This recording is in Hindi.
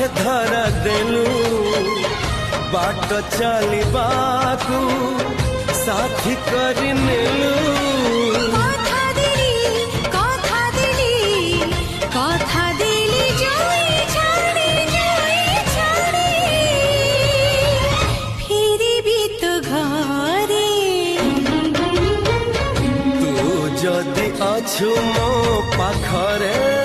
आखे धरा देलू बाट चलबाकू साथी कर नेलू अछु मो पाखरे